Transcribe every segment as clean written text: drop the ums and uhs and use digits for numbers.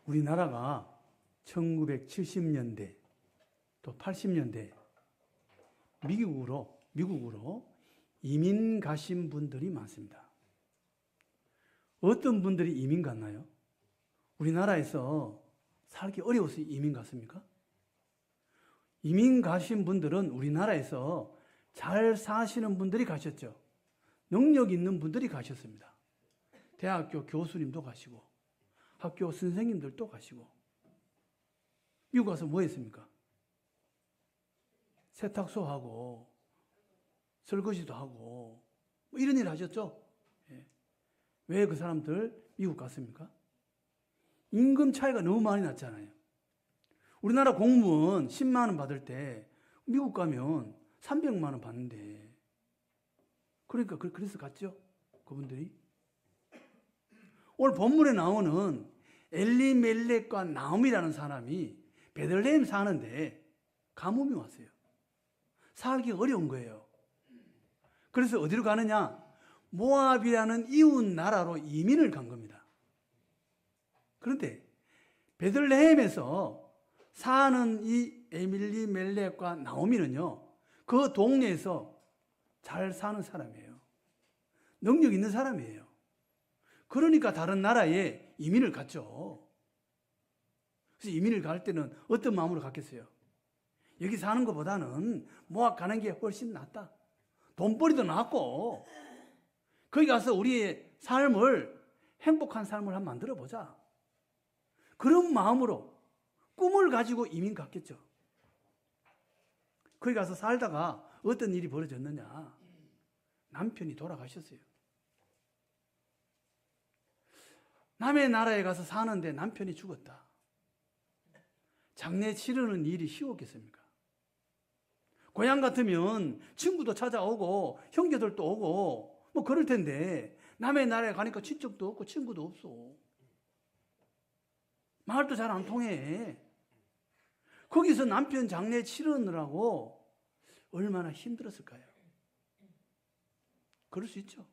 우리나라가 1970년대 또 80년대 미국으로 이민 가신 분들이 많습니다. 어떤 분들이 이민 갔나요? 우리나라에서 살기 어려워서 이민 갔습니까? 이민 가신 분들은 우리나라에서 잘 사시는 분들이 가셨죠. 능력 있는 분들이 가셨습니다. 대학교 교수님도 가시고 학교 선생님들도 가시고. 미국 가서 뭐 했습니까? 세탁소 하고 설거지도 하고 뭐 이런 일 하셨죠. 예. 왜 그 사람들 미국 갔습니까? 임금 차이가 너무 많이 났잖아요. 우리나라 공무원 10만 원 받을 때 미국 가면 300만 원 받는데, 그러니까 그래서 갔죠, 그분들이. 오늘 본문에 나오는 엘리멜렉과 나옴이라는 사람이 베들레헴 사는데 가뭄이 왔어요. 살기 어려운 거예요. 그래서 어디로 가느냐? 모압이라는 이웃 나라로 이민을 간 겁니다. 그런데 베들레헴에서 사는 이 엘리멜렉과 나오미는요, 그 동네에서 잘 사는 사람이에요. 능력 있는 사람이에요. 그러니까 다른 나라에 이민을 갔죠. 그래서 이민을 갈 때는 어떤 마음으로 갔겠어요? 여기 사는 것보다는 모압 가는 게 훨씬 낫다. 돈벌이도 낫고 거기 가서 우리의 삶을, 행복한 삶을 한번 만들어 보자. 그런 마음으로 꿈을 가지고 이민 갔겠죠. 거기 가서 살다가 어떤 일이 벌어졌느냐? 남편이 돌아가셨어요. 남의 나라에 가서 사는데 남편이 죽었다. 장례 치르는 일이 쉬웠겠습니까? 고향 같으면 친구도 찾아오고 형제들도 오고 뭐 그럴 텐데 남의 나라에 가니까 친척도 없고 친구도 없어. 말도 잘 안 통해. 거기서 남편 장례 치르느라고 얼마나 힘들었을까요? 그럴 수 있죠.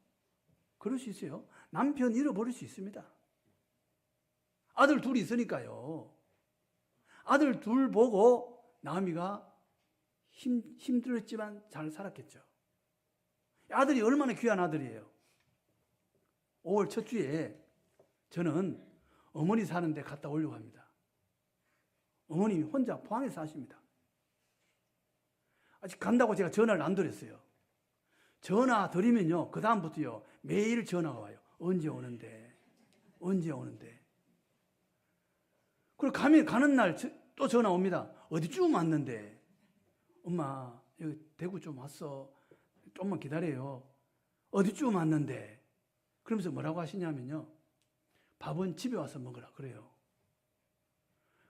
그럴 수 있어요. 남편 잃어버릴 수 있습니다. 아들 둘이 있으니까요. 아들 둘 보고 나오미가 힘들었지만 잘 살았겠죠. 아들이 얼마나 귀한 아들이에요. 5월 첫 주에 저는 어머니 사는 데 갔다 오려고 합니다. 어머님이 혼자 포항에 사십니다. 아직 간다고 제가 전화를 안 드렸어요. 전화 드리면요, 그 다음부터요, 매일 전화가 와요. 언제 오는데? 언제 오는데? 그리고 가는 날 또 전화 옵니다. 어디쯤 왔는데? 엄마, 여기 대구 좀 왔어. 좀만 기다려요. 어디쯤 왔는데? 그러면서 뭐라고 하시냐면요, 밥은 집에 와서 먹으라 그래요.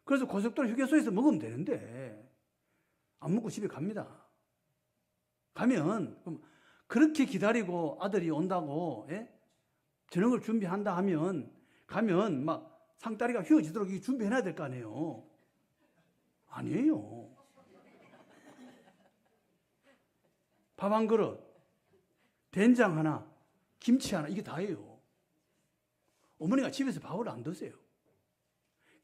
그래서 고속도로 휴게소에서 먹으면 되는데 안 먹고 집에 갑니다. 가면 그렇게 기다리고 아들이 온다고, 예? 저녁을 준비한다 하면 가면 막 상다리가 휘어지도록 준비해놔야 될 거 아니에요. 아니에요. 밥 한 그릇, 된장 하나, 김치 하나, 이게 다예요. 어머니가 집에서 밥을 안 드세요.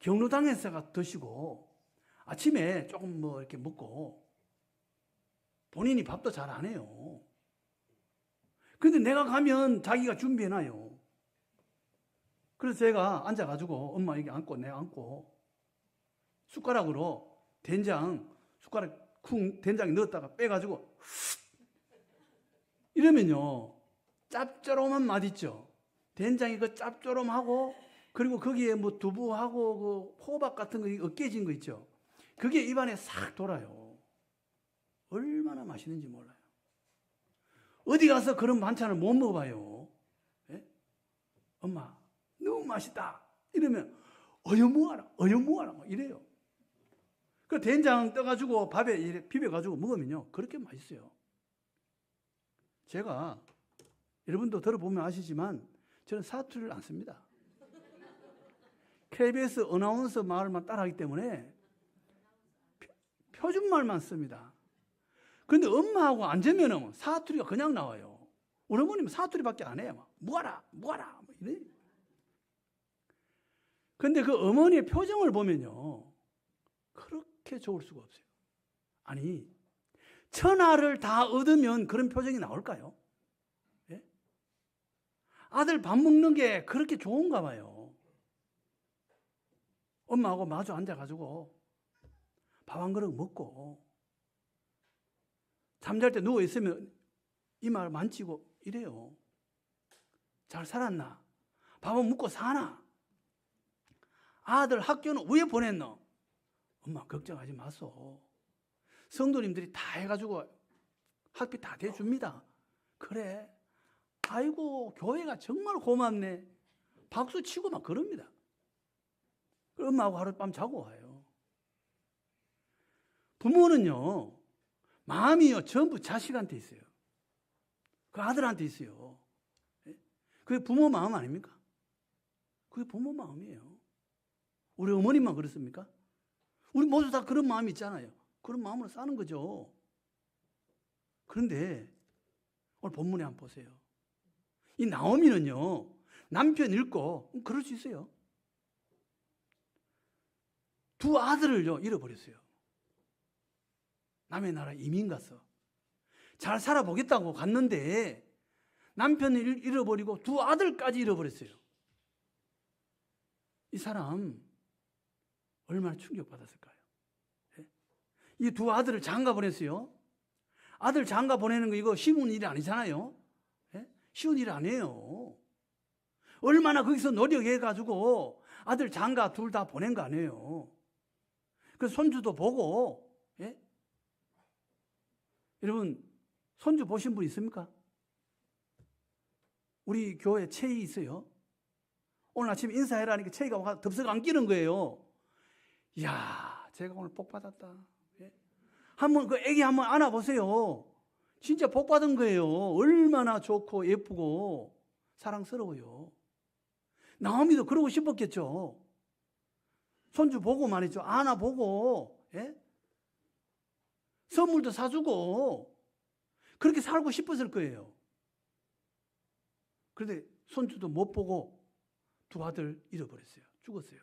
경로당에서 드시고 아침에 조금 뭐 이렇게 먹고 본인이 밥도 잘 안 해요. 그런데 내가 가면 자기가 준비해놔요. 그래서 제가 앉아가지고 엄마 여기 앉고 내가 앉고 숟가락으로 된장, 숟가락 쿵 된장에 넣었다가 빼가지고 이러면요, 짭조름한 맛 있죠. 된장이 그 짭조름하고 그리고 거기에 뭐 두부하고 그 호박 같은 거 으깨진 거 있죠. 그게 입안에 싹 돌아요. 얼마나 맛있는지 몰라요. 어디 가서 그런 반찬을 못 먹어봐요. 예? 엄마 너무 맛있다 이러면 어여무하라 막 이래요. 그 된장 떠가지고 밥에 이렇게 비벼가지고 먹으면요, 그렇게 맛있어요. 제가, 여러분도 들어보면 아시지만 저는 사투리를 안 씁니다. KBS 어나운서 말만 따라하기 때문에 표준말만 씁니다. 그런데 엄마하고 앉으면 사투리가 그냥 나와요. 우리 어머님은 사투리밖에 안 해요. 막, 뭐하라, 뭐 이래. 근데 그 어머니의 표정을 보면요, 그렇게 좋을 수가 없어요. 아니, 천하를 다 얻으면 그런 표정이 나올까요? 예? 아들 밥 먹는 게 그렇게 좋은가 봐요. 엄마하고 마주 앉아가지고 밥 한 그릇 먹고 잠잘 때 누워있으면 이마 만지고 이래요. 잘 살았나? 밥은 먹고 사나? 아들 학교는 왜 보냈노? 엄마 걱정하지 마소. 성도님들이 다 해가지고 학비 다 대줍니다. 그래. 아이고 교회가 정말 고맙네. 박수 치고 막 그럽니다. 엄마하고 하룻밤 자고 와요. 부모는요, 마음이요 전부 자식한테 있어요. 그 아들한테 있어요. 그게 부모 마음 아닙니까? 그게 부모 마음이에요. 우리 어머님만 그렇습니까? 우리 모두 다 그런 마음이 있잖아요. 그런 마음으로 사는 거죠. 그런데 오늘 본문에 한번 보세요. 이 나오미는요, 남편 잃고 그럴 수 있어요. 두 아들을요 잃어버렸어요. 남의 나라 이민 가서 잘 살아보겠다고 갔는데 남편을 잃어버리고 두 아들까지 잃어버렸어요. 이 사람 얼마나 충격받았을까요? 이 두 아들을 장가 보냈어요. 아들 장가 보내는 거 이거 쉬운 일이 아니잖아요. 쉬운 일 아니에요. 얼마나 거기서 노력해가지고 아들 장가 둘 다 보낸 거 아니에요. 그 손주도 보고, 여러분 손주 보신 분 있습니까? 우리 교회 채희 있어요. 오늘 아침 인사해라니까 채희가 와서 덥석 안기는 거예요. 이야, 제가 오늘 복 받았다. 한번 그 애기 한번 안아보세요. 진짜 복 받은 거예요. 얼마나 좋고 예쁘고 사랑스러워요. 나오미도 그러고 싶었겠죠. 손주 보고 말이죠. 안아보고, 선물도 사주고 그렇게 살고 싶었을 거예요. 그런데 손주도 못 보고 두 아들 잃어버렸어요. 죽었어요.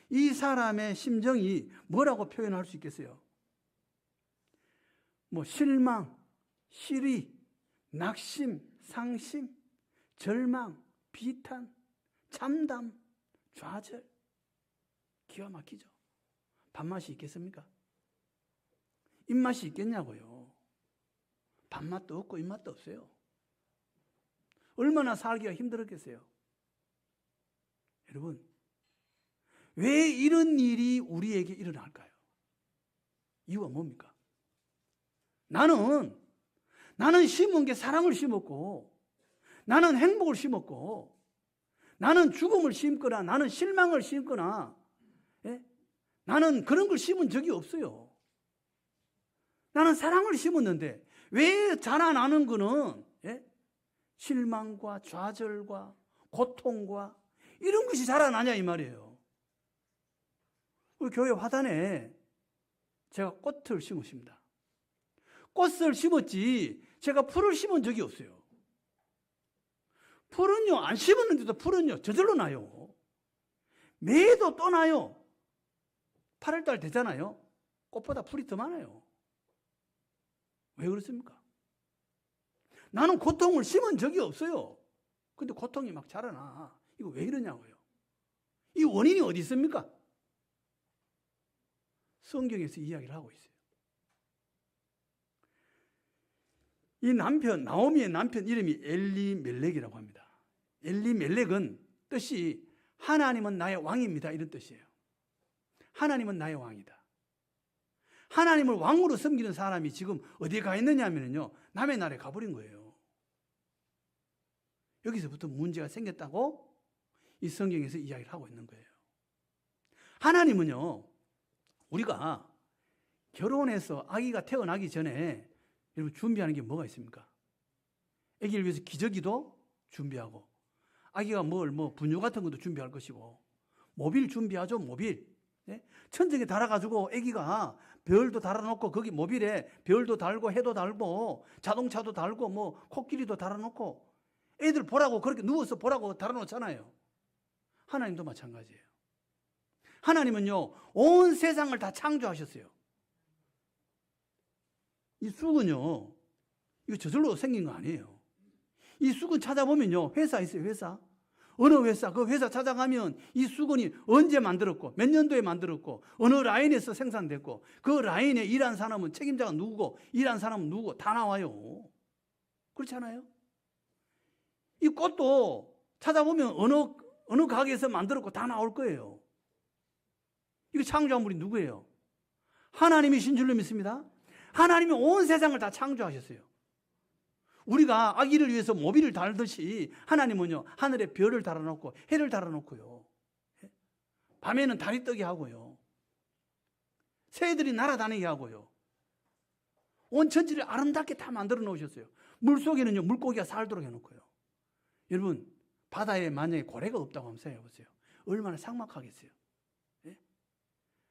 이 사람의 심정이 뭐라고 표현할 수 있겠어요? 뭐 실망, 시리, 낙심, 상심, 절망, 비탄, 참담, 좌절. 기가 막히죠. 밥맛이 있겠습니까? 입맛이 있겠냐고요. 밥맛도 없고 입맛도 없어요. 얼마나 살기가 힘들었겠어요. 여러분, 왜 이런 일이 우리에게 일어날까요? 이유가 뭡니까? 나는 심은 게 사랑을 심었고, 나는 행복을 심었고, 나는 죽음을 심거나, 나는 실망을 심거나, 나는 그런 걸 심은 적이 없어요. 나는 사랑을 심었는데 왜 자라나는 거는 실망과 좌절과 고통과 이런 것이 자라나냐 이 말이에요. 우리 교회 화단에 제가 꽃을 심었습니다. 꽃을 심었지 제가 풀을 심은 적이 없어요. 풀은요, 안 심었는데도 풀은요 저절로 나요. 매도 또 나요. 8월달 되잖아요. 꽃보다 풀이 더 많아요. 왜 그렇습니까? 나는 고통을 심은 적이 없어요. 근데 고통이 막 자라나. 이거 왜 이러냐고요. 이 원인이 어디 있습니까? 성경에서 이야기를 하고 있어요. 이 남편, 나오미의 남편 이름이 엘리멜렉이라고 합니다. 엘리멜렉은 뜻이 하나님은 나의 왕입니다. 이런 뜻이에요. 하나님은 나의 왕이다. 하나님을 왕으로 섬기는 사람이 지금 어디에 가 있느냐 하면요, 남의 나라에 가버린 거예요. 여기서부터 문제가 생겼다고 이 성경에서 이야기를 하고 있는 거예요. 하나님은요, 우리가 결혼해서 아기가 태어나기 전에 여러분 준비하는 게 뭐가 있습니까? 아기를 위해서 기저귀도 준비하고, 아기가 분유 같은 것도 준비할 것이고, 모빌 준비하죠, 모빌. 천정에 달아가지고 아기가 별도 달아놓고 거기 모빌에 별도 달고 해도 달고 자동차도 달고 코끼리도 달아놓고 애들 보라고 그렇게 누워서 보라고 달아놓잖아요. 하나님도 마찬가지예요. 하나님은요, 온 세상을 다 창조하셨어요. 이 쑥은요, 이거 저절로 생긴 거 아니에요. 이 쑥은 찾아보면요, 회사 있어요, 회사. 어느 회사, 그 회사 찾아가면 이 수건이 언제 만들었고, 몇 년도에 만들었고, 어느 라인에서 생산됐고, 그 라인에 일한 사람은 책임자가 누구고, 일한 사람은 누구고, 다 나와요. 그렇지 않아요? 이 꽃도 찾아보면 어느 가게에서 만들었고 다 나올 거예요. 이거 창조한 분이 누구예요? 하나님이신 줄로 믿습니다. 하나님이 온 세상을 다 창조하셨어요. 우리가 아기를 위해서 모비를 달듯이 하나님은요, 하늘에 별을 달아놓고 해를 달아놓고요, 밤에는 달이 뜨게 하고요, 새들이 날아다니게 하고요, 온 천지를 아름답게 다 만들어 놓으셨어요. 물속에는요, 물고기가 살도록 해놓고요. 여러분, 바다에 만약에 고래가 없다고 한번 생각해 보세요. 얼마나 삭막하겠어요. 예?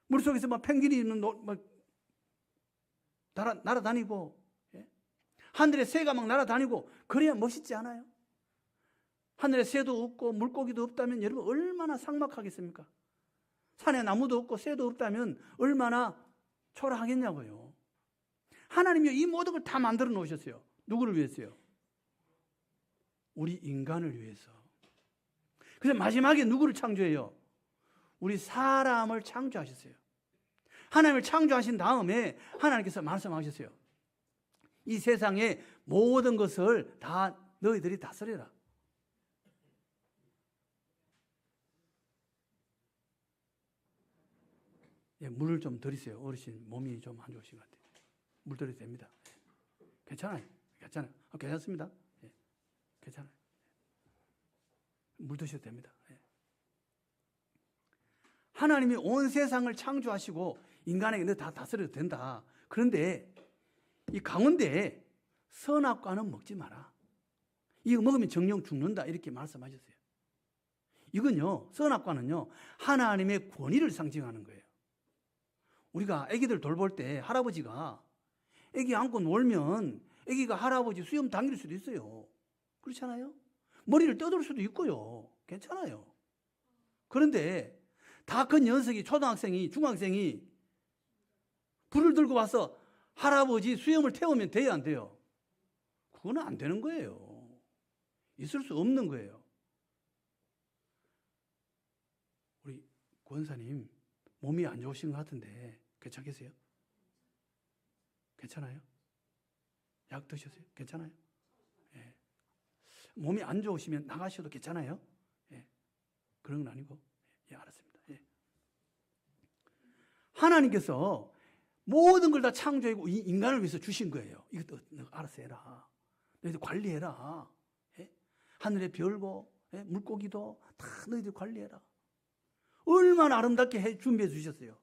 물속에서 막 펭귄이 있는 날아다니고, 예? 하늘에 새가 막 날아다니고, 그래야 멋있지 않아요? 하늘에 새도 없고 물고기도 없다면 여러분 얼마나 삭막하겠습니까? 산에 나무도 없고 새도 없다면 얼마나 초라하겠냐고요. 하나님이 이 모든 걸 다 만들어 놓으셨어요. 누구를 위해서요? 우리 인간을 위해서. 그래서 마지막에 누구를 창조해요? 우리 사람을 창조하셨어요. 하나님을 창조하신 다음에 하나님께서 말씀하셨어요. 이 세상의 모든 것을 다 너희들이 다스려라. 예, 물을 좀 드리세요. 어르신 몸이 좀 안 좋으신 것 같아요. 물 드려도 됩니다. 괜찮아요. 괜찮아요. 괜찮습니다. 예, 괜찮아요. 물 드셔도 됩니다. 예. 하나님이 온 세상을 창조하시고 인간에게 너 다 다스려도 된다. 그런데 이 가운데 선악과는 먹지 마라. 이거 먹으면 정령 죽는다. 이렇게 말씀하셨어요. 이건요, 선악과는요, 하나님의 권위를 상징하는 거예요. 우리가 아기들 돌볼 때 할아버지가 아기 안고 놀면 아기가 할아버지 수염 당길 수도 있어요. 그렇잖아요? 머리를 떠들 수도 있고요. 괜찮아요. 그런데 다 큰 녀석이, 초등학생이, 중학생이 불을 들고 와서 할아버지 수염을 태우면 돼야 안 돼요? 그건 안 되는 거예요. 있을 수 없는 거예요. 우리 권사님 몸이 안 좋으신 것 같은데 괜찮겠어요? 괜찮아요? 약 드셨어요? 괜찮아요? 예. 몸이 안 좋으시면 나가셔도 괜찮아요? 예. 그런 건 아니고. 예, 알았습니다. 예. 하나님께서 모든 걸 다 창조하고 이 인간을 위해서 주신 거예요. 이것도 너가 알아서 해라. 너희들 관리해라. 예? 하늘의 별고, 예? 물고기도 다 너희들 관리해라. 얼마나 아름답게 준비해 주셨어요.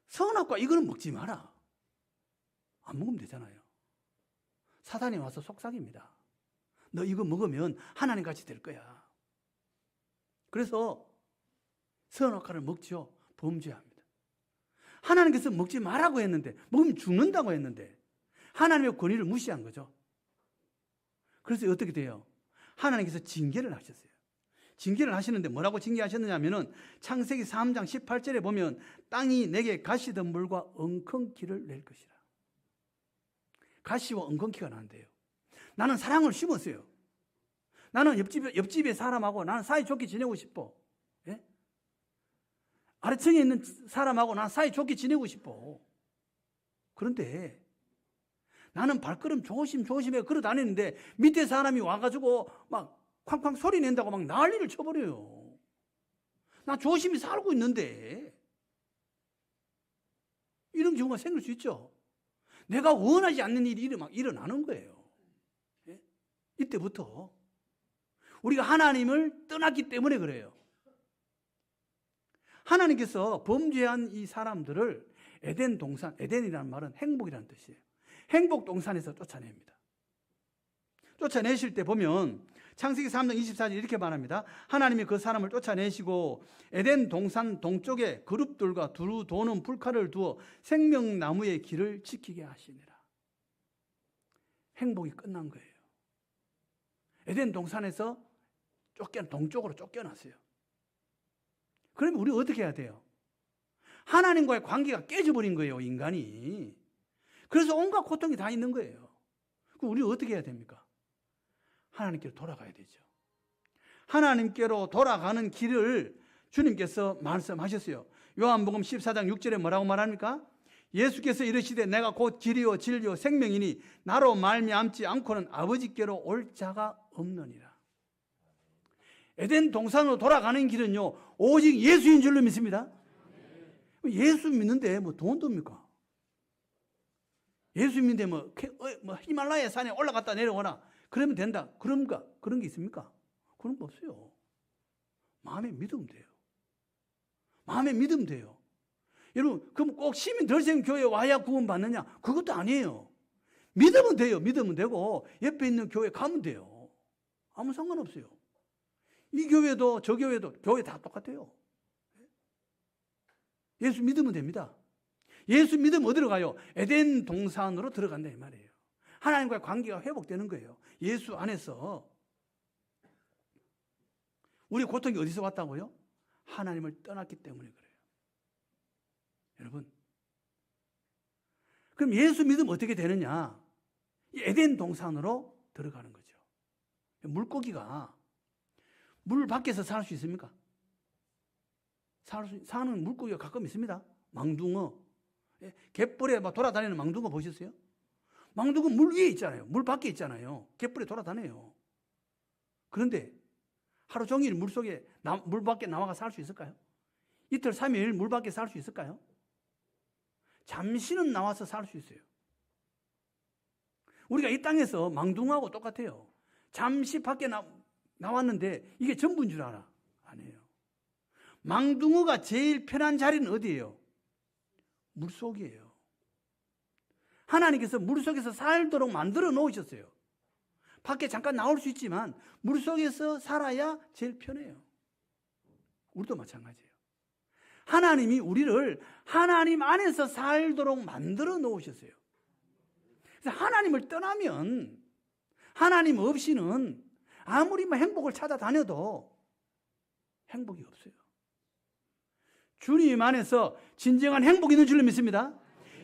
선악과 이거는 먹지 마라. 안 먹으면 되잖아요. 사단이 와서 속삭입니다. 너 이거 먹으면 하나님같이 될 거야. 그래서 선악과를 먹죠. 범죄합니다. 하나님께서 먹지 말라고 했는데, 먹으면 죽는다고 했는데 하나님의 권위를 무시한 거죠. 그래서 어떻게 돼요? 하나님께서 징계를 하셨어요. 징계를 하시는데 뭐라고 징계하셨느냐면은 창세기 3장 18절에 보면 땅이 내게 가시덤불과 엉겅퀴를 낼 것이라. 가시와 엉겅퀴가 나는데요. 나는 사랑을 심었어요. 나는 옆집에 사람하고 나는 사이좋게 지내고 싶어. 예? 아래층에 있는 사람하고 나는 사이좋게 지내고 싶어. 그런데 나는 발걸음 조심조심해 걸어 다니는데 밑에 사람이 와가지고 막 쾅쾅 소리 낸다고 막 난리를 쳐버려요. 나 조심히 살고 있는데. 이런 경우가 생길 수 있죠. 내가 원하지 않는 일이 막 일어나는 거예요. 예? 이때부터 우리가 하나님을 떠났기 때문에 그래요. 하나님께서 범죄한 이 사람들을 에덴 동산, 에덴이라는 말은 행복이라는 뜻이에요. 행복 동산에서 쫓아냅니다. 쫓아내실 때 보면 창세기 3장 24절 이렇게 말합니다. 하나님이 그 사람을 쫓아내시고 에덴 동산 동쪽에 그룹들과 두루 도는 불칼을 두어 생명나무의 길을 지키게 하시니라. 행복이 끝난 거예요. 에덴 동산에서 동쪽으로 쫓겨났어요. 그러면 우리 어떻게 해야 돼요? 하나님과의 관계가 깨져버린 거예요, 인간이. 그래서 온갖 고통이 다 있는 거예요. 그럼 우리 어떻게 해야 됩니까? 하나님께로 돌아가야 되죠. 하나님께로 돌아가는 길을 주님께서 말씀하셨어요. 요한복음 14장 6절에 뭐라고 말합니까? 예수께서 이르시되 내가 곧 길이요 진리요 생명이니 나로 말미암지 않고는 아버지께로 올 자가 없느니라. 에덴 동산으로 돌아가는 길은요 오직 예수인 줄로 믿습니다. 예수 믿는데 뭐 돈 듭니까? 예수 믿는데 뭐 히말라야 산에 올라갔다 내려오나 그러면 된다. 그런가? 그런 게 있습니까? 그런 거 없어요. 마음에 믿으면 돼요. 마음에 믿으면 돼요. 여러분, 그럼 꼭 시민덜생교회 와야 구원받느냐? 그것도 아니에요. 믿으면 돼요. 믿으면 되고 옆에 있는 교회 가면 돼요. 아무 상관없어요. 이 교회도 저 교회도 교회 다 똑같아요. 예수 믿으면 됩니다. 예수 믿으면 어디로 가요? 에덴 동산으로 들어간다 이 말이에요. 하나님과의 관계가 회복되는 거예요. 예수 안에서. 우리 고통이 어디서 왔다고요? 하나님을 떠났기 때문에 그래요. 여러분, 그럼 예수 믿으면 어떻게 되느냐? 에덴 동산으로 들어가는 거죠. 물고기가 물 밖에서 살 수 있습니까? 사는 물고기가 가끔 있습니다. 망둥어. 갯벌에 막 돌아다니는 망둥어 보셨어요? 망둥어 물 위에 있잖아요. 물 밖에 있잖아요. 갯벌에 돌아다녀요. 그런데 하루 종일 물 속에, 물 밖에 나와가 살 수 있을까요? 이틀, 3일 물 밖에 살 수 있을까요? 잠시는 나와서 살 수 있어요. 우리가 이 땅에서 망둥어하고 똑같아요. 잠시 밖에 나왔는데 이게 전부인 줄 알아? 아니에요. 망둥어가 제일 편한 자리는 어디예요? 물속이에요. 하나님께서 물속에서 살도록 만들어 놓으셨어요. 밖에 잠깐 나올 수 있지만 물속에서 살아야 제일 편해요. 우리도 마찬가지예요. 하나님이 우리를 하나님 안에서 살도록 만들어 놓으셨어요. 그래서 하나님을 떠나면 하나님 없이는 아무리 행복을 찾아다녀도 행복이 없어요. 주님 안에서 진정한 행복이 있는 줄로 믿습니다.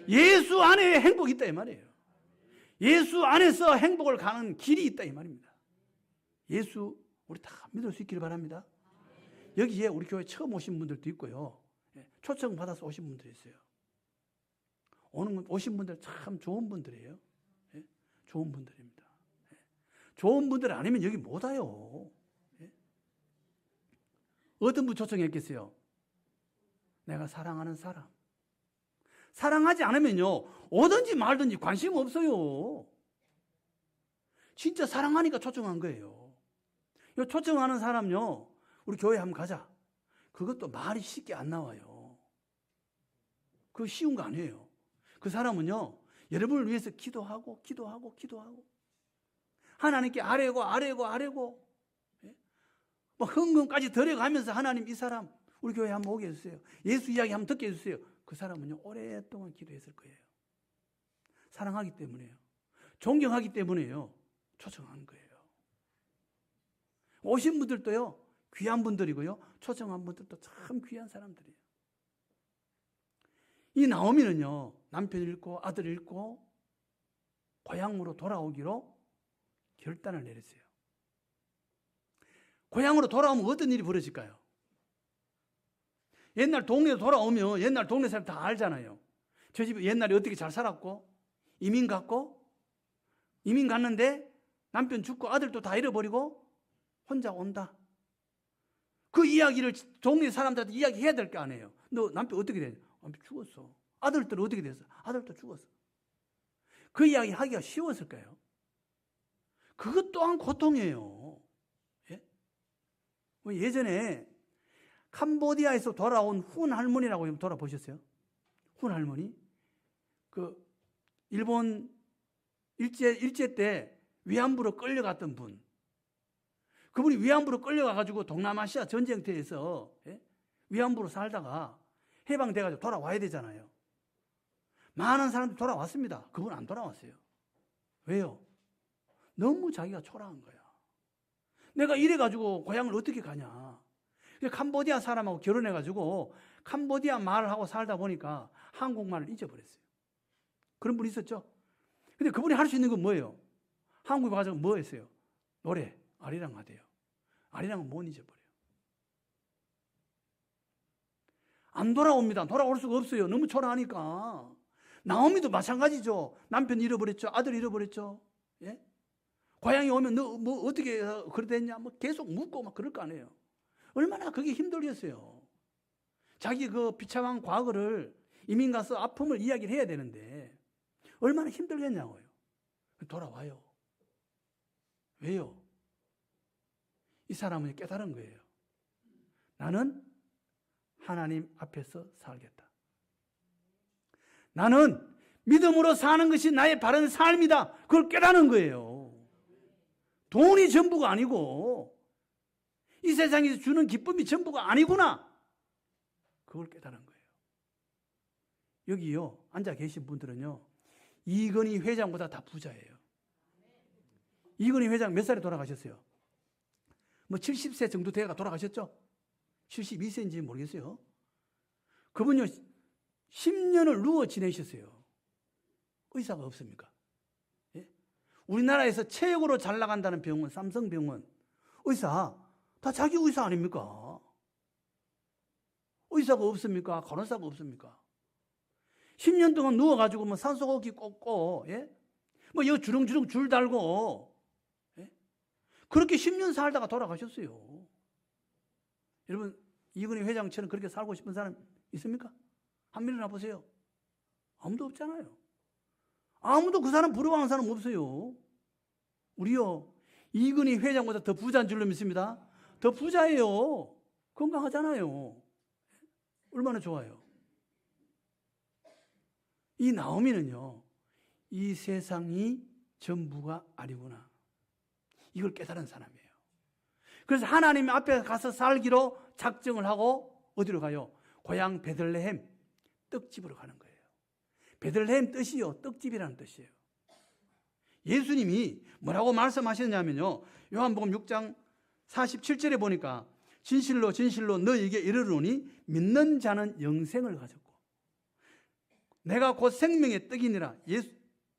예수 안에 행복이 있다 이 말이에요. 예수 안에서 행복을 가는 길이 있다 이 말입니다. 예수 우리 다 믿을 수 있기를 바랍니다. 여기에 우리 교회 처음 오신 분들도 있고요. 초청 받아서 오신 분들이 있어요. 오신 분들 참 좋은 분들이에요. 좋은 분들입니다. 좋은 분들 아니면 여기 못 와요. 어떤 분 초청했겠어요? 내가 사랑하는 사람. 사랑하지 않으면요 오든지 말든지 관심 없어요. 진짜 사랑하니까 초청한 거예요. 이 초청하는 사람요 우리 교회 한번 가자. 그것도 말이 쉽게 안 나와요. 그거 쉬운 거 아니에요. 그 사람은요 여러분을 위해서 기도하고 하나님께 아뢰고 뭐 헌금까지 들여가면서 하나님 이 사람 우리 교회 한번 오게 해주세요. 예수 이야기 한번 듣게 해주세요. 그 사람은요 오랫동안 기도했을 거예요. 사랑하기 때문에요. 존경하기 때문에요. 초청한 거예요. 오신 분들도요 귀한 분들이고요. 초청한 분들도 참 귀한 사람들이에요. 이 나오미는요 남편 잃고 아들 잃고 고향으로 돌아오기로 결단을 내렸어요. 고향으로 돌아오면 어떤 일이 벌어질까요? 옛날 동네에 돌아오면 옛날 동네 사람 다 알잖아요. 저 집에 옛날에 어떻게 잘 살았고 이민 갔는데 남편 죽고 아들도 다 잃어버리고 혼자 온다. 그 이야기를 동네 사람들한테 이야기해야 될 거 아니에요. 너 남편 어떻게 되냐? 남편 죽었어. 아들들은 어떻게 됐어? 아들도 죽었어. 그 이야기 하기가 쉬웠을까요? 그것 또한 고통이에요. 예전에 캄보디아에서 돌아온 훈 할머니라고 돌아보셨어요? 훈 할머니? 그 일본 일제 때 위안부로 끌려갔던 분. 그분이 위안부로 끌려가가지고 동남아시아 전쟁터에서 위안부로 살다가 해방돼가지고 돌아와야 되잖아요. 많은 사람들이 돌아왔습니다. 그분 안 돌아왔어요. 왜요? 너무 자기가 초라한 거야. 내가 이래가지고 고향을 어떻게 가냐. 캄보디아 사람하고 결혼해가지고 캄보디아 말을 하고 살다 보니까 한국말을 잊어버렸어요. 그런 분이 있었죠. 근데 그분이 할 수 있는 건 뭐예요? 한국에 가서 뭐 했어요? 노래, 아리랑 하대요. 아리랑은 못 잊어버려요. 안 돌아옵니다. 돌아올 수가 없어요. 너무 초라하니까. 나오미도 마찬가지죠. 남편 잃어버렸죠. 아들 잃어버렸죠. 예? 고향에 오면 너 뭐 어떻게 그랬냐? 뭐 계속 묻고 막 그럴 거 아니에요. 얼마나 그게 힘들겠어요. 자기 그 비참한 과거를 이민 가서 아픔을 이야기를 해야 되는데 얼마나 힘들겠냐고요. 돌아와요. 왜요? 이 사람은 깨달은 거예요. 나는 하나님 앞에서 살겠다. 나는 믿음으로 사는 것이 나의 바른 삶이다. 그걸 깨닫는 거예요. 돈이 전부가 아니고 이 세상에서 주는 기쁨이 전부가 아니구나. 그걸 깨달은 거예요. 여기요, 앉아 계신 분들은요, 이건희 회장보다 다 부자예요. 이건희 회장 몇 살에 돌아가셨어요? 뭐 70세 정도 돼가 돌아가셨죠? 72세인지 모르겠어요. 그분요, 10년을 누워 지내셨어요. 의사가 없습니까? 예? 우리나라에서 최고로 잘 나간다는 병원, 삼성병원, 의사, 다 자기 의사 아닙니까? 의사가 없습니까? 간호사가 없습니까? 10년 동안 누워가지고 뭐 산소호흡기 꽂고, 예? 뭐 여기 주렁주렁 줄 달고, 예? 그렇게 10년 살다가 돌아가셨어요. 여러분, 이건희 회장처럼 그렇게 살고 싶은 사람 있습니까? 한 명 일어나 보세요. 아무도 없잖아요. 아무도 그 사람 부러워하는 사람 없어요. 우리요, 이건희 회장보다 더 부자인 줄로 믿습니다. 더 부자예요. 건강하잖아요. 얼마나 좋아요. 이 나오미는요, 이 세상이 전부가 아니구나. 이걸 깨달은 사람이에요. 그래서 하나님 앞에 가서 살기로 작정을 하고 어디로 가요? 고향 베들레헴 떡집으로 가는 거예요. 베들레헴 뜻이요, 떡집이라는 뜻이에요. 예수님이 뭐라고 말씀하셨냐면요, 요한복음 6장 47절에 보니까 진실로 진실로 너희에게 이르노니 믿는 자는 영생을 가졌고 내가 곧 생명의 떡이니라.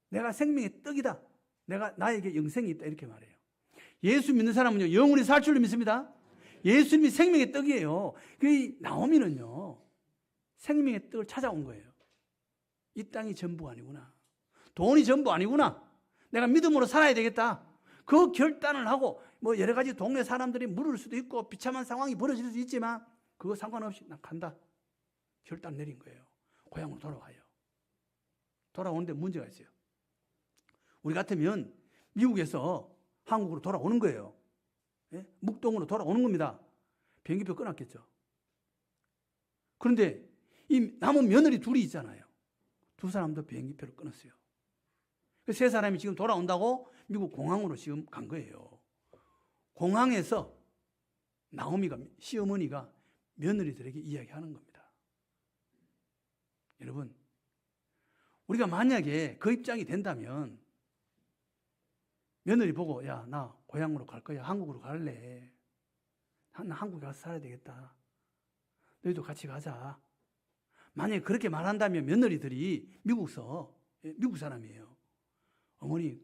내가 생명의 떡이다. 나에게 영생이 있다. 이렇게 말해요. 예수 믿는 사람은요, 영원히 살 줄로 믿습니다. 예수님이 생명의 떡이에요. 그 나오미는요, 생명의 떡을 찾아온 거예요. 이 땅이 전부가 아니구나. 돈이 전부 아니구나. 내가 믿음으로 살아야 되겠다. 그 결단을 하고 뭐 여러 가지 동네 사람들이 물을 수도 있고 비참한 상황이 벌어질 수도 있지만 그거 상관없이 난 간다. 결단 내린 거예요. 고향으로 돌아와요. 돌아오는데 문제가 있어요. 우리 같으면 미국에서 한국으로 돌아오는 거예요. 예? 묵동으로 돌아오는 겁니다. 비행기표 끊었겠죠. 그런데 이 남은 며느리 둘이 있잖아요. 두 사람도 비행기표를 끊었어요. 세 사람이 지금 돌아온다고 미국 공항으로 지금 간 거예요. 공항에서 나오미가, 시어머니가 며느리들에게 이야기하는 겁니다. 여러분, 우리가 만약에 그 입장이 된다면 며느리 보고, 야, 나 고향으로 갈 거야. 한국으로 갈래. 나 한국에 가서 살아야 되겠다. 너희도 같이 가자. 만약에 그렇게 말한다면 며느리들이 미국 사람이에요. 어머니,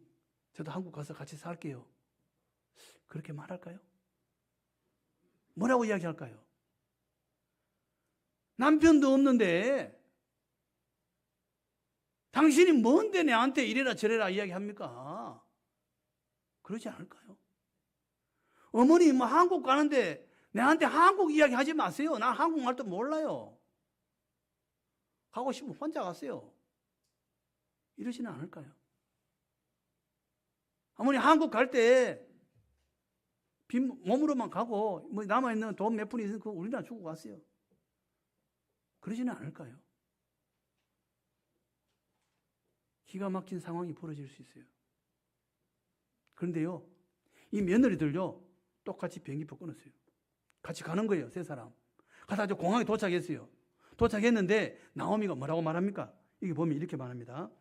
저도 한국 가서 같이 살게요. 그렇게 말할까요? 뭐라고 이야기할까요? 남편도 없는데 당신이 뭔데 내한테 이래라 저래라 이야기합니까? 그러지 않을까요? 어머니 뭐 한국 가는데 내한테 한국 이야기 하지 마세요. 난 한국말도 몰라요. 가고 싶으면 혼자 가세요. 이러지는 않을까요? 어머니 한국 갈 때 빈 몸으로만 가고 뭐 남아있는 돈 몇 푼이 있으면 그거 우리나라 주고 갔어요. 그러지는 않을까요? 기가 막힌 상황이 벌어질 수 있어요. 그런데요, 이 며느리들요, 똑같이 비행기표 끊었어요. 같이 가는 거예요, 세 사람. 가다 공항에 도착했어요. 도착했는데 나오미가 뭐라고 말합니까? 여기 보면 이렇게 말합니다.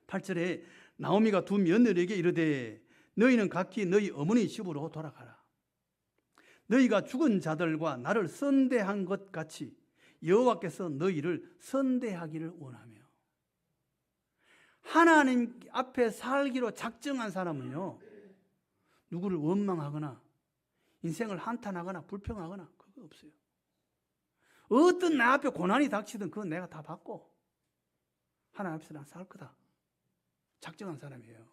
8절에 나오미가 두 며느리에게 이르되 너희는 각기 너희 어머니 집으로 돌아가라. 너희가 죽은 자들과 나를 선대한 것 같이 여호와께서 너희를 선대하기를 원하며. 하나님 앞에 살기로 작정한 사람은요, 누구를 원망하거나 인생을 한탄하거나 불평하거나 그거 없어요. 어떤 내 앞에 고난이 닥치든 그건 내가 다 받고 하나님 앞에서 난 살 거다 작정한 사람이에요.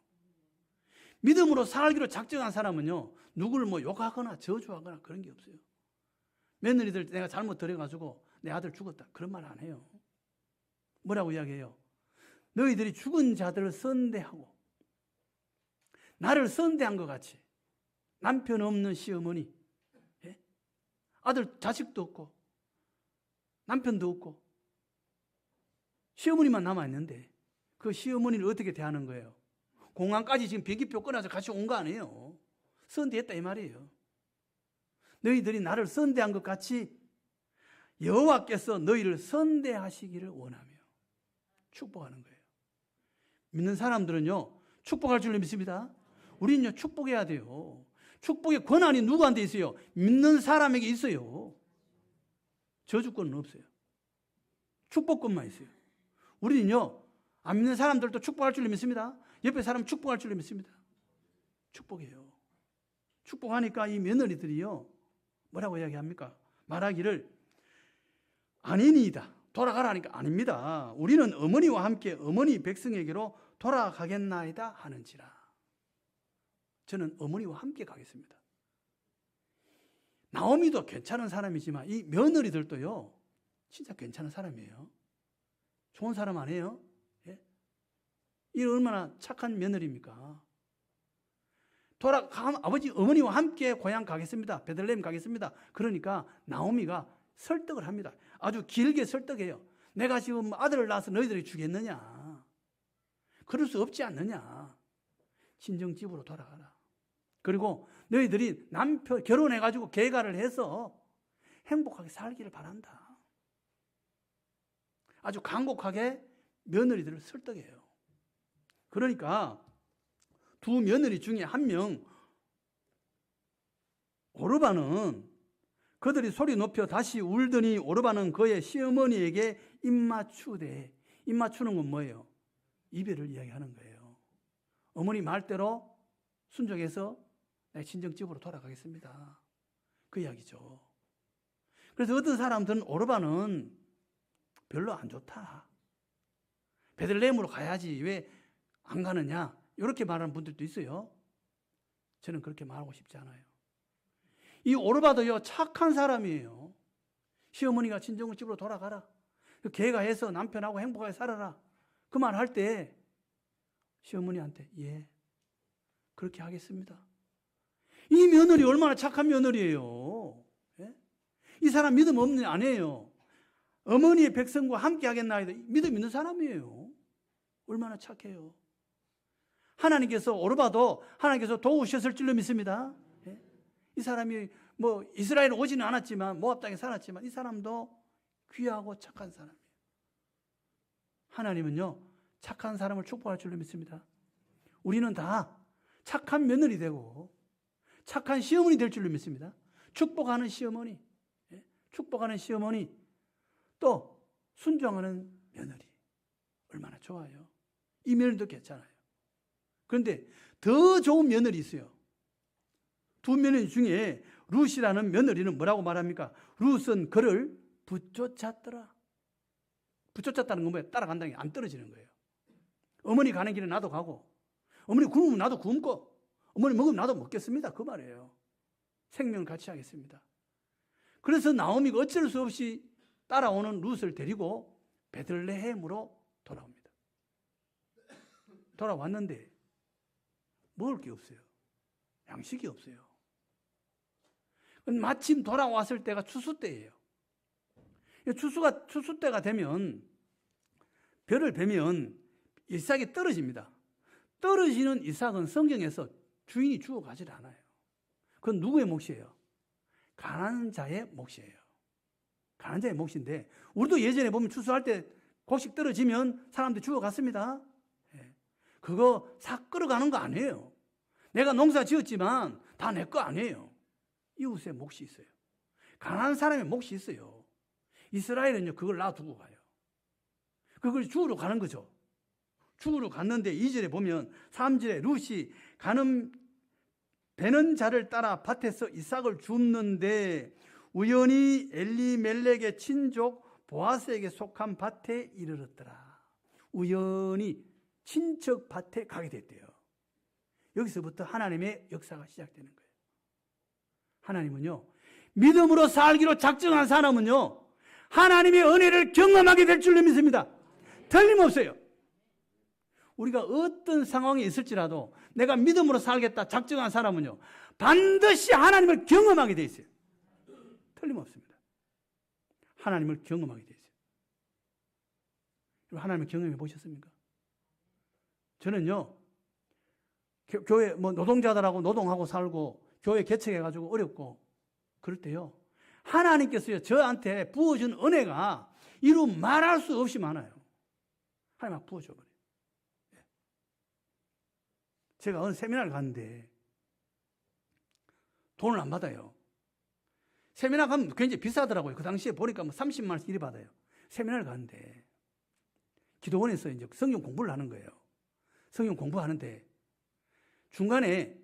믿음으로 살기로 작정한 사람은요, 누구를 뭐 욕하거나 저주하거나 그런 게 없어요. 며느리들 내가 잘못 들여가지고 내 아들 죽었다 그런 말 안 해요. 뭐라고 이야기해요? 너희들이 죽은 자들을 선대하고 나를 선대한 것 같이. 남편 없는 시어머니, 예? 아들 자식도 없고 남편도 없고 시어머니만 남아있는데 그 시어머니를 어떻게 대하는 거예요? 공항까지 지금 비행기표 끊어서 같이 온 거 아니에요. 선대했다 이 말이에요. 너희들이 나를 선대한 것 같이 여호와께서 너희를 선대하시기를 원하며 축복하는 거예요. 믿는 사람들은요, 축복할 줄 믿습니다. 우리는요, 축복해야 돼요. 축복의 권한이 누구한테 있어요? 믿는 사람에게 있어요. 저주권은 없어요. 축복권만 있어요. 우리는요, 안 믿는 사람들도 축복할 줄 믿습니다. 옆에 사람 축복할 줄 믿습니다. 축복해요. 축복하니까 이 며느리들이요, 뭐라고 이야기합니까? 말하기를 아니니이다. 돌아가라니까 아닙니다. 우리는 어머니와 함께 어머니 백성에게로 돌아가겠나이다 하는지라. 저는 어머니와 함께 가겠습니다. 나오미도 괜찮은 사람이지만 이 며느리들도요, 진짜 괜찮은 사람이에요. 좋은 사람 아니에요? 예? 이 얼마나 착한 며느리입니까? 아버지 어머니와 함께 고향 가겠습니다. 베들레헴 가겠습니다. 그러니까 나오미가 설득을 합니다. 아주 길게 설득해요. 내가 지금 아들을 낳아서 너희들이 주겠느냐? 그럴 수 없지 않느냐? 친정집으로 돌아가라. 그리고 너희들이 남편 결혼해가지고 개가를 해서 행복하게 살기를 바란다. 아주 간곡하게 며느리들을 설득해요. 그러니까 두 며느리 중에 한 명 오르바는 그들이 소리 높여 다시 울더니 오르바는 그의 시어머니에게 입맞추되, 입맞추는 건 뭐예요? 이별을 이야기하는 거예요. 어머니 말대로 순종해서 내 친정집으로 돌아가겠습니다. 그 이야기죠. 그래서 어떤 사람들은 오르바는 별로 안 좋다. 베들레헴으로 가야지 왜 안 가느냐? 이렇게 말하는 분들도 있어요. 저는 그렇게 말하고 싶지 않아요. 이 오르바도요, 착한 사람이에요. 시어머니가 친정집으로 돌아가라. 걔가 해서 남편하고 행복하게 살아라. 그 말 할 때 시어머니한테 예, 그렇게 하겠습니다. 이 며느리 얼마나 착한 며느리예요. 예? 이 사람 믿음 없는 애 아니에요. 어머니의 백성과 함께 하겠나이다. 믿음 있는 사람이에요. 얼마나 착해요. 하나님께서 오르바도 하나님께서 도우셨을 줄로 믿습니다. 예? 이 사람이 뭐 이스라엘 오지는 않았지만 모압 땅에 살았지만 이 사람도 귀하고 착한 사람이에요. 하나님은요, 착한 사람을 축복할 줄로 믿습니다. 우리는 다 착한 며느리 되고 착한 시어머니 될 줄로 믿습니다. 축복하는 시어머니, 축복하는 시어머니, 또 순종하는 며느리. 얼마나 좋아요. 이 며느리도 괜찮아요. 그런데 더 좋은 며느리 있어요. 두 며느리 중에 룻이라는 며느리는 뭐라고 말합니까? 룻은 그를 붙쫓았더라. 붙쫓았다는 건 뭐예요? 따라간다는 게 안 떨어지는 거예요. 어머니 가는 길에 나도 가고, 어머니 굶으면 나도 굶고, 어머니 먹으면 나도 먹겠습니다. 그 말이에요. 생명을 같이 하겠습니다. 그래서 나오미가 어쩔 수 없이 따라오는 룻을 데리고 베들레헴으로 돌아옵니다. 돌아왔는데 먹을 게 없어요. 양식이 없어요. 마침 돌아왔을 때가 추수 때예요. 추수 때가 되면 벼를 베면 이삭이 떨어집니다. 떨어지는 이삭은 성경에서 주인이 주워 가지 않아요. 그건 누구의 몫이에요? 가난한 자의 몫이에요. 가난한 자의 몫인데, 우리도 예전에 보면 추수할 때 곡식 떨어지면 사람들이 주워 갔습니다. 그거 싹 끌어가는 거 아니에요. 내가 농사 지었지만 다 내 거 아니에요. 이웃의 몫이 있어요. 가난한 사람의 몫이 있어요. 이스라엘은요, 그걸 놔두고 가요. 그걸 죽으러 가는 거죠. 죽으러 갔는데 2절에 보면 3절에 룻이 베는 자를 따라 밭에서 이삭을 줍는데 우연히 엘리멜렉의 친족 보아스에게 속한 밭에 이르렀더라. 우연히 친척 밭에 가게 됐대요. 여기서부터 하나님의 역사가 시작되는 거예요. 하나님은요, 믿음으로 살기로 작정한 사람은요, 하나님의 은혜를 경험하게 될 줄로 믿습니다. 틀림없어요. 우리가 어떤 상황에 있을지라도 내가 믿음으로 살겠다 작정한 사람은요, 반드시 하나님을 경험하게 돼 있어요. 틀림없습니다. 하나님을 경험하게 돼 있어요. 하나님을 경험해 보셨습니까? 저는요, 교회 노동자들하고 노동하고 살고 교회 개척해가지고 어렵고 그럴 때요, 하나님께서요 저한테 부어준 은혜가 이루 말할 수 없이 많아요. 하나님 막 부어줘버려요. 제가 어느 세미나를 갔는데 돈을 안 받아요. 세미나 가면 굉장히 비싸더라고요. 그 당시에 보니까 30만 원씩 이리 받아요. 세미나를 갔는데 기도원에서 이제 성경 공부를 하는 거예요. 성경 공부하는데 중간에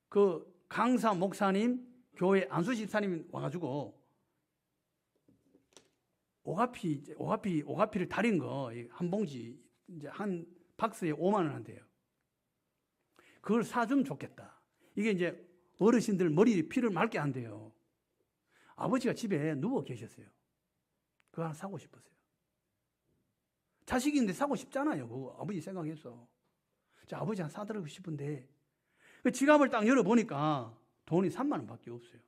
그 강사 목사님, 교회 안수 집사님 와가지고 오가피를 달인 거 한 봉지 이제 한 박스에 5만 원 한대요. 그걸 사주면 좋겠다. 이게 이제 어르신들 머리에 피를 맑게 한대요. 아버지가 집에 누워 계셨어요. 그거 하나 사고 싶었어요. 자식인데 사고 싶잖아요. 그거 아버지 생각해서. 아버지 하나 사드리고 싶은데 그 지갑을 딱 열어보니까 돈이 3만 원밖에 없어요.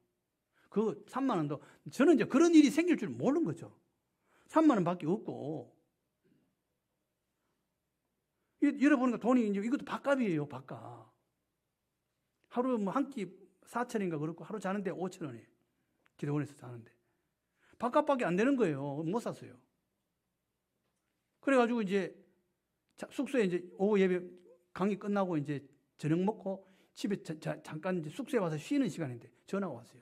그 3만 원도 저는 이제 그런 일이 생길 줄 모르는 거죠. 3만 원밖에 없고 열어보니까 돈이 이제 이것도 밥값이에요. 밥값. 하루 뭐 한 끼 4천인가 그렇고 하루 자는데 5천 원이에요. 기도원에서 자는데 밥값밖에 안 되는 거예요. 못 샀어요. 그래가지고 이제 숙소에 이제 오후 예배 강의 끝나고 이제 저녁 먹고 집에 잠깐 이제 숙소에 와서 쉬는 시간인데 전화가 왔어요.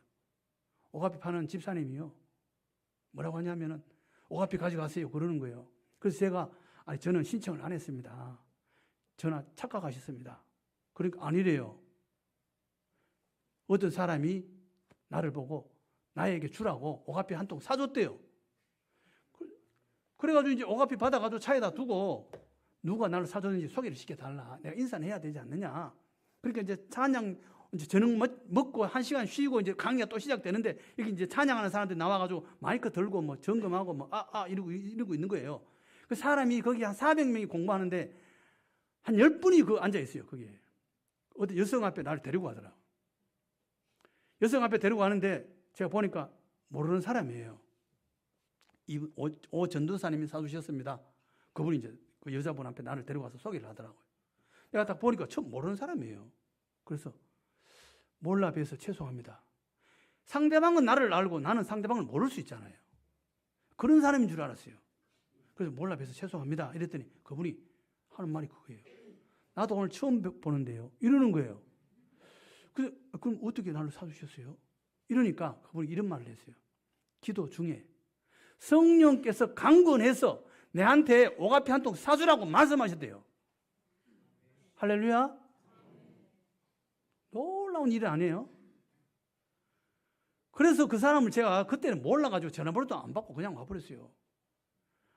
오가피 파는 집사님이요. 뭐라고 하냐면은 오가피 가져가세요. 그러는 거예요. 그래서 제가 아니 저는 신청을 안 했습니다. 전화 착각하셨습니다. 그러니까 아니래요. 어떤 사람이 나를 보고 나에게 주라고 오가피 한 통 사줬대요. 그래가지고 이제 오가피 받아가지고 차에다 두고 누가 나를 사줬는지 소개를 시켜달라. 내가 인사는 해야 되지 않느냐. 그러니까 이제 찬양, 이제 저녁 먹고 1시간 쉬고 이제 강의가 또 시작되는데 여기 이제 찬양하는 사람들이 나와가지고 마이크 들고 뭐 점검하고 뭐 이러고 있는 거예요. 그 사람이 거기 한 400명이 공부하는데 한 10분이 그 앉아있어요. 거기에. 어디 여성 앞에 나를 데리고 가더라고. 여성 앞에 데리고 가는데 제가 보니까 모르는 사람이에요. 오 전도사님이 사주셨습니다. 그분이 이제 그 여자분 앞에 나를 데려가서 소개를 하더라고요. 내가 딱 보니까 처음 모르는 사람이에요. 그래서 몰라 뵈서 죄송합니다. 상대방은 나를 알고 나는 상대방을 모를 수 있잖아요. 그런 사람인 줄 알았어요. 그래서 몰라 뵈서 죄송합니다. 이랬더니 그분이 하는 말이 그거예요. 나도 오늘 처음 보는데요. 이러는 거예요. 그럼 어떻게 나를 사주셨어요? 이러니까 그분이 이런 말을 했어요. 기도 중에 성령께서 강권해서 내한테 오가피 한 통 사주라고 말씀하셨대요. 할렐루야. 놀라운 일 아니에요? 그래서 그 사람을 제가 그때는 몰라가지고 전화번호도 안 받고 그냥 와버렸어요.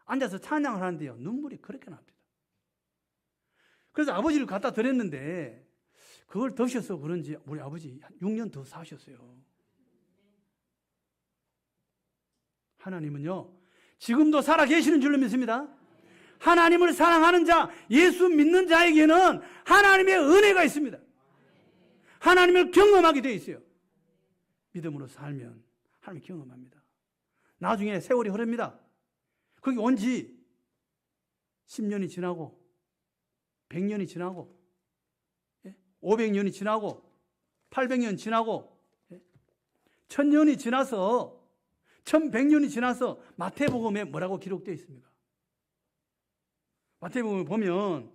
앉아서 찬양을 하는데요. 눈물이 그렇게 납니다. 그래서 아버지를 갖다 드렸는데 그걸 드셔서 그런지 우리 아버지 6년 더 사셨어요. 하나님은요, 지금도 살아계시는 줄로 믿습니다. 하나님을 사랑하는 자, 예수 믿는 자에게는 하나님의 은혜가 있습니다. 하나님을 경험하게 되어 있어요. 믿음으로 살면 하나님을 경험합니다. 나중에 세월이 흐릅니다. 거기 온 지 10년이 지나고 100년이 지나고 500년이 지나고 800년 지나고 1000년이 지나서 1100년이 지나서 마태복음에 뭐라고 기록되어 있습니까? 마태복음에 보면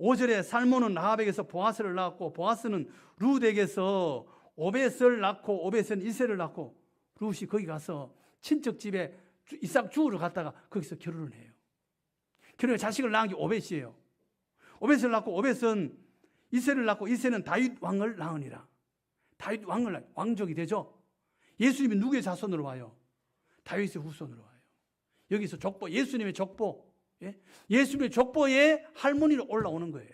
5절에 살몬은 라합에게서 보아스를 낳았고 보아스는 룻에게서 오벳을 낳고 오벳은 이새를 낳고 룻이 거기 가서 친척 집에 이삭 주우러 갔다가 거기서 결혼을 해요. 결혼해 자식을 낳은 게 오벳이에요. 오벳을 낳고 오벳은 이새를 낳고 이새는 다윗 왕을 낳으니라. 다윗 왕을 왕족이 되죠. 예수님이 누구의 자손으로 와요? 다윗의 후손으로 와요. 여기서 족보, 예수님의 족보, 예수님의 족보의 할머니로 올라오는 거예요.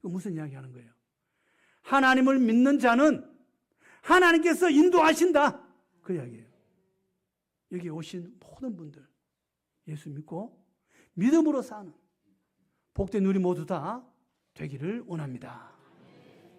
이거 무슨 이야기 하는 거예요? 하나님을 믿는 자는 하나님께서 인도하신다. 그 이야기예요. 여기 오신 모든 분들 예수 믿고 믿음으로 사는 복된 우리 모두 다 되기를 원합니다.